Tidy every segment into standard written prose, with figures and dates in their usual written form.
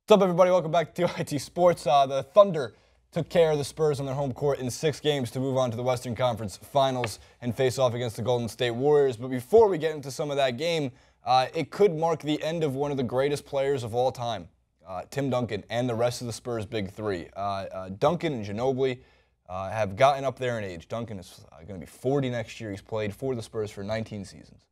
What's up, everybody? Welcome back to DURANT Sports. The Thunder took care of the Spurs on their home court in 6 games to move on to the Western Conference Finals and face off against the Golden State Warriors. But before we get into some of that game, it could mark the end of one of the greatest players of all time, Tim Duncan, and the rest of the Spurs' big three. Duncan and Ginobili have gotten up there in age. Duncan is going to be 40 next year. He's played for the Spurs for 19 seasons.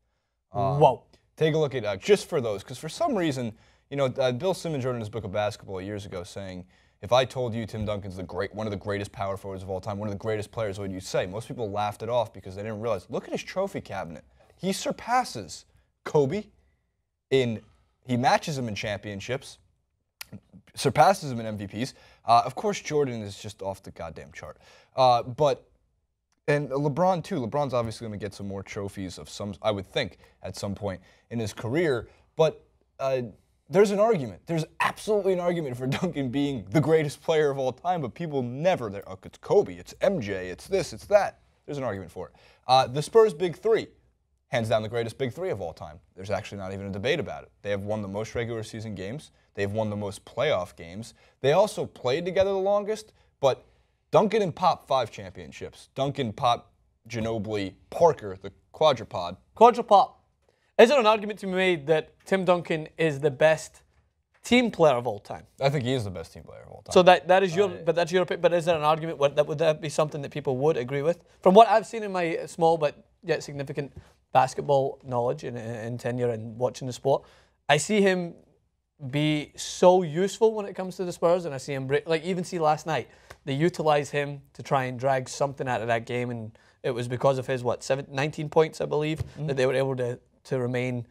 Whoa. Take a look at just for those, because for some reason, you know, Bill Simmons wrote in his book of basketball years ago saying, if I told you Tim Duncan's one of the greatest power forwards of all time, one of the greatest players, what would you say? Most people laughed it off because they didn't realize, look at his trophy cabinet. He surpasses Kobe he matches him in championships, surpasses him in MVPs. Of course, Jordan is just off the goddamn chart. And LeBron, too. LeBron's obviously going to get some more trophies of some, I would think, at some point in his career. But there's an argument. There's absolutely an argument for Duncan being the greatest player of all time, but people never, it's Kobe, it's MJ, it's this, it's that. There's an argument for it. The Spurs' big three, hands down the greatest big three of all time. There's actually not even a debate about it. They have won the most regular season games. They've won the most playoff games. They also played together the longest, but Duncan and Pop 5 championships. Duncan, Pop, Ginobili, Parker, the quadrupod. Quadrupod. Is there an argument to be made that Tim Duncan is the best team player of all time? I think he is the best team player of all time. So that is that's your opinion. But is there an argument? Would that be something that people would agree with? From what I've seen in my small but yet significant basketball knowledge and tenure and watching the sport, I see him be so useful when it comes to the Spurs, and I see him even see last night they utilized him to try and drag something out of that game, and it was because of his 19 points, I believe, that they were able to remain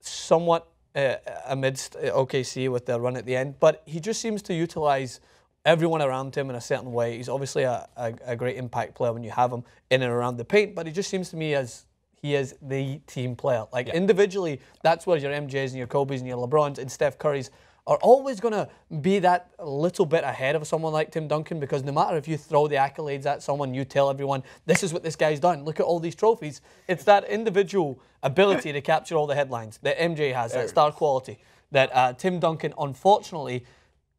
somewhat amidst OKC with their run at the end. But he just seems to utilize everyone around him in a certain way. He's obviously a great impact player when you have him in and around the paint, but he just seems to me as he is the team player. Individually, that's where your MJs and your Kobe's and your LeBrons and Steph Curry's are always going to be that little bit ahead of someone like Tim Duncan, because no matter if you throw the accolades at someone, you tell everyone, this is what this guy's done, look at all these trophies. It's that individual ability to capture all the headlines that MJ has, that star quality, that Tim Duncan, unfortunately,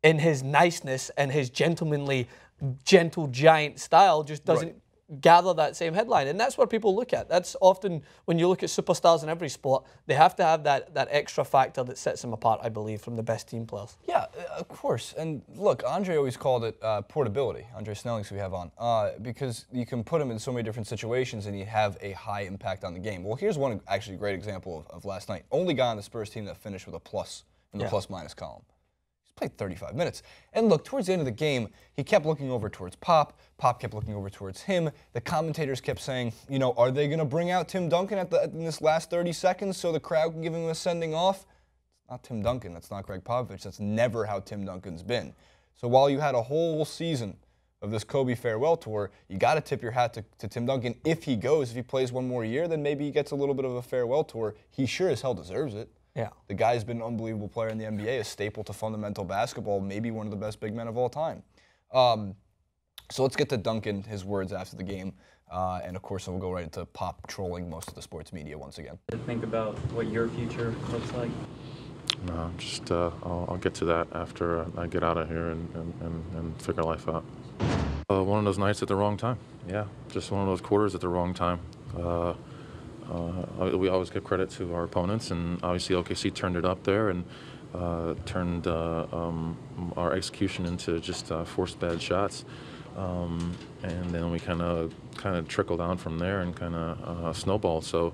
in his niceness and his gentlemanly, gentle giant style, just doesn't gather that same headline. And that's what people look at. That's often, when you look at superstars in every sport, they have to have that extra factor that sets them apart, I believe, from the best team players. Yeah, of course. And look, Andre always called it portability, Andre Snellings, who we have on, because you can put him in so many different situations and you have a high impact on the game. Well, here's one actually great example of last night. Only guy on the Spurs team that finished with a plus in the plus-minus column. Played 35 minutes. And look, towards the end of the game, he kept looking over towards Pop. Pop kept looking over towards him. The commentators kept saying, you know, are they going to bring out Tim Duncan in this last 30 seconds so the crowd can give him a sending off? It's not Tim Duncan. That's not Greg Popovich. That's never how Tim Duncan's been. So while you had a whole season of this Kobe farewell tour, you got to tip your hat to Tim Duncan. If he goes, if he plays one more year, then maybe he gets a little bit of a farewell tour. He sure as hell deserves it. Yeah. The guy's been an unbelievable player in the NBA, a staple to fundamental basketball, maybe one of the best big men of all time. So let's get to Duncan, his words after the game, and of course we'll go right into Pop trolling most of the sports media once again. Think about what your future looks like? No, just I'll get to that after I get out of here and figure life out. One of those nights at the wrong time. Yeah, just one of those quarters at the wrong time. We always give credit to our opponents, and obviously OKC turned it up there and turned our execution into just forced bad shots, and then we kind of trickled down from there and kind of snowballed. So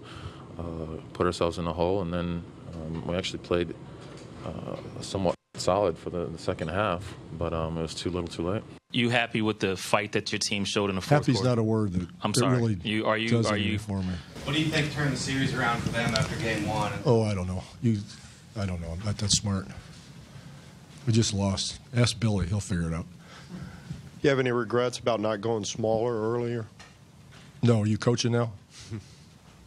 put ourselves in a hole, and then we actually played somewhat solid for the second half, but it was too little, too late. You happy with the fight that your team showed in the fourth Happy's quarter? not a word that I'm sorry. Really are you for me. What do you think turned the series around for them after game one? Oh, I don't know. I don't know. I'm not that smart. We just lost. Ask Billy. He'll figure it out. You have any regrets about not going smaller earlier? No. Are you coaching now?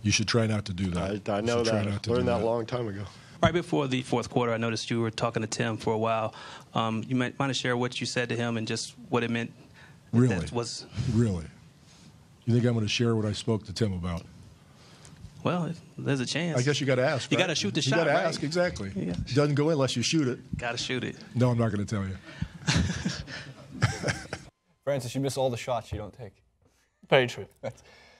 You should try not to do that. I know that. I learned that a long time ago. Right before the fourth quarter, I noticed you were talking to Tim for a while. You might want to share what you said to him and just what it meant. Really? Really? You think I'm going to share what I spoke to Tim about? Well, there's a chance. I guess you got to ask. You right? got to shoot the you shot. You got to right? ask, exactly. Doesn't go in unless you shoot it. Got to shoot it. No, I'm not going to tell you. Francis, you miss all the shots you don't take. Very true.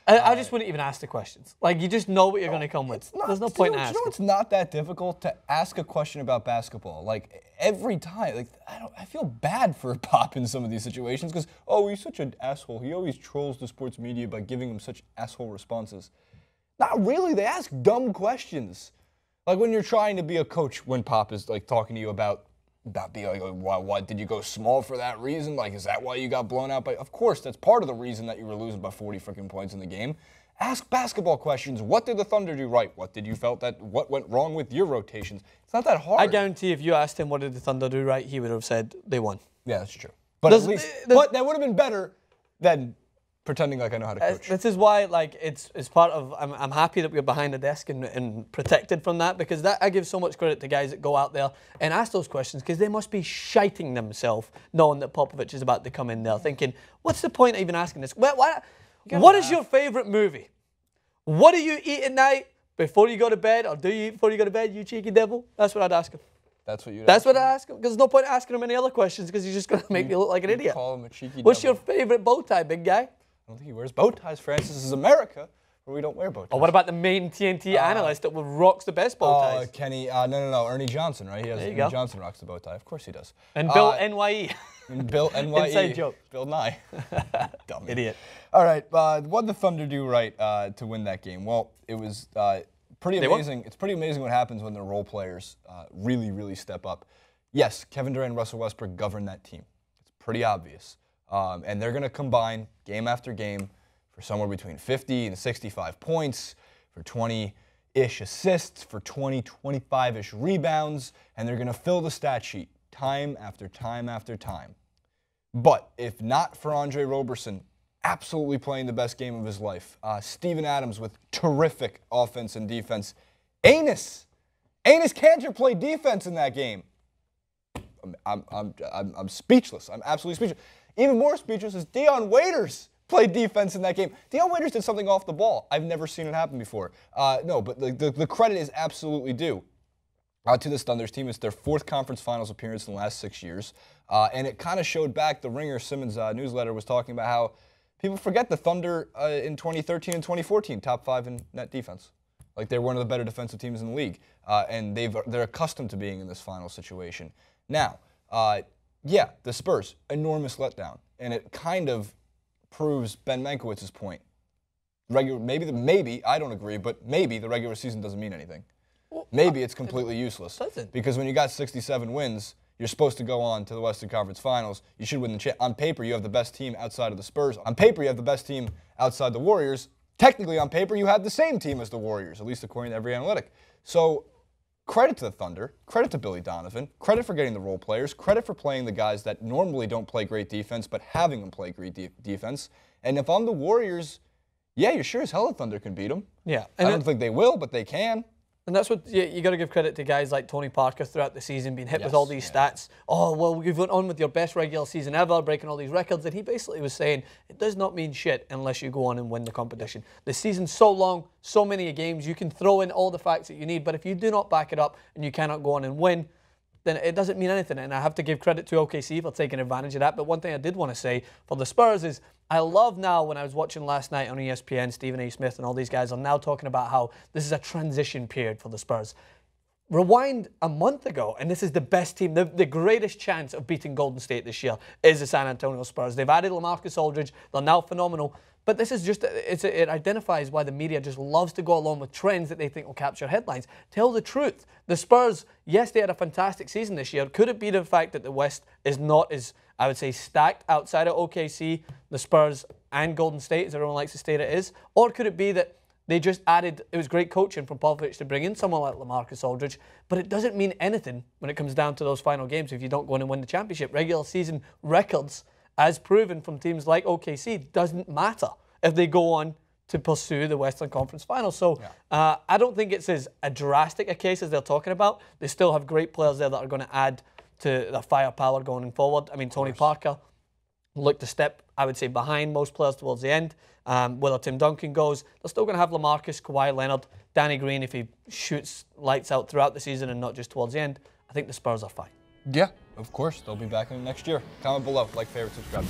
I just wouldn't even ask the questions. Like, you just know what you're going to come with. There's no point in asking. You know, it's not that difficult to ask a question about basketball. Like, every time, like, I feel bad for Pop in some of these situations because, oh, he's such an asshole. He always trolls the sports media by giving them such asshole responses. Not really. They ask dumb questions. Like when you're trying to be a coach, when Pop is like talking to you about being like, why did you go small for that reason? Like, is that why you got blown out by? Of course, that's part of the reason that you were losing by 40 freaking points in the game. Ask basketball questions. What did the Thunder do right? What went wrong with your rotations? It's not that hard. I guarantee if you asked him what did the Thunder do right, he would have said they won. Yeah, that's true. But at least, but that would have been better than pretending like I know how to coach. This is why, like, it's part of. I'm happy that we're behind the desk and protected from that, because that I give so much credit to guys that go out there and ask those questions, because they must be shiting themselves knowing that Popovich is about to come in there, thinking, what's the point of even asking this? What is your favorite movie? What do you eat at night before you go to bed, or do you eat before you go to bed? You cheeky devil. That's what I'd ask him. That's what you. That's what I ask him, because there's no point asking him any other questions, because he's just going to make me look like an idiot. Call him a cheeky What's devil. your favorite bow tie, big guy? I don't think he wears bow ties, Francis. This is America, where we don't wear bow ties. Or what about the main TNT analyst that rocks the best bow ties? Kenny, no, Ernie Johnson, right? There you Ernie go. Johnson rocks the bow tie. Of course he does. And Bill NYE. And Bill NYE. Inside joke. Bill Nye. Dumb Idiot. All right, what did the Thunder do right to win that game? Well, it was pretty amazing. It's pretty amazing what happens when the role players really, really step up. Yes, Kevin Durant and Russell Westbrook govern that team. It's pretty obvious. And they're going to combine game after game for somewhere between 50 and 65 points, for 20-ish assists, for 20, 25-ish rebounds, and they're going to fill the stat sheet time after time after time. But if not for Andre Roberson absolutely playing the best game of his life, Steven Adams with terrific offense and defense, Enes Kanter played defense in that game. I'm speechless. I'm absolutely speechless. Even more speechless is Dion Waiters played defense in that game. Dion Waiters did something off the ball. I've never seen it happen before. No, but the credit is absolutely due to this Thunders team. It's their 4th conference finals appearance in the last 6 years. And it kind of showed back. The Ringer Simmons newsletter was talking about how people forget the Thunder in 2013 and 2014, top 5 in net defense. Like, they're one of the better defensive teams in the league. And they're accustomed to being in this final situation. Now, yeah, the Spurs, enormous letdown. And it kind of proves Ben Mankiewicz's point. Maybe, I don't agree, but maybe the regular season doesn't mean anything. Maybe it's completely useless. Because when you got 67 wins, you're supposed to go on to the Western Conference Finals. You should win the on paper, you have the best team outside of the Spurs. On paper, you have the best team outside the Warriors. Technically, on paper, you have the same team as the Warriors, at least according to every analytic. So, credit to the Thunder, credit to Billy Donovan, credit for getting the role players, credit for playing the guys that normally don't play great defense, but having them play great defense. And if I'm the Warriors, yeah, you're sure as hell the Thunder can beat them. Yeah. I don't think they will, but they can. And that's what you got to give credit to guys like Tony Parker throughout the season, being hit with all these stats. Oh, well, you've went on with your best regular season ever, breaking all these records. And he basically was saying, it does not mean shit unless you go on and win the competition. The season's so long, so many games, you can throw in all the facts that you need. But if you do not back it up and you cannot go on and win, then it doesn't mean anything. And I have to give credit to OKC for taking advantage of that. But one thing I did want to say for the Spurs is, I love now when I was watching last night on ESPN, Stephen A. Smith and all these guys are now talking about how this is a transition period for the Spurs. Rewind a month ago, and this is the best team, the greatest chance of beating Golden State this year is the San Antonio Spurs. They've added LaMarcus Aldridge. They're now phenomenal. But this is just, it identifies why the media just loves to go along with trends that they think will capture headlines. Tell the truth. The Spurs, yes, they had a fantastic season this year. Could it be the fact that the West is not as, I would say, stacked outside of OKC, the Spurs, and Golden State, as everyone likes to state it is? Or could it be that they just added, it was great coaching from Popovich to bring in someone like LaMarcus Aldridge, but it doesn't mean anything when it comes down to those final games if you don't go in and win the championship. Regular season records, as proven from teams like OKC, doesn't matter if they go on to pursue the Western Conference Finals. So I don't think it's as drastic a case as they're talking about. They still have great players there that are going to add to their firepower going forward. I mean, Tony Parker looked a step I would say, behind most players towards the end. Whether Tim Duncan goes, they're still going to have LaMarcus, Kawhi Leonard, Danny Green if he shoots lights out throughout the season and not just towards the end. I think the Spurs are fine. Yeah, of course. They'll be back in next year. Comment below, like, favorite, subscribe.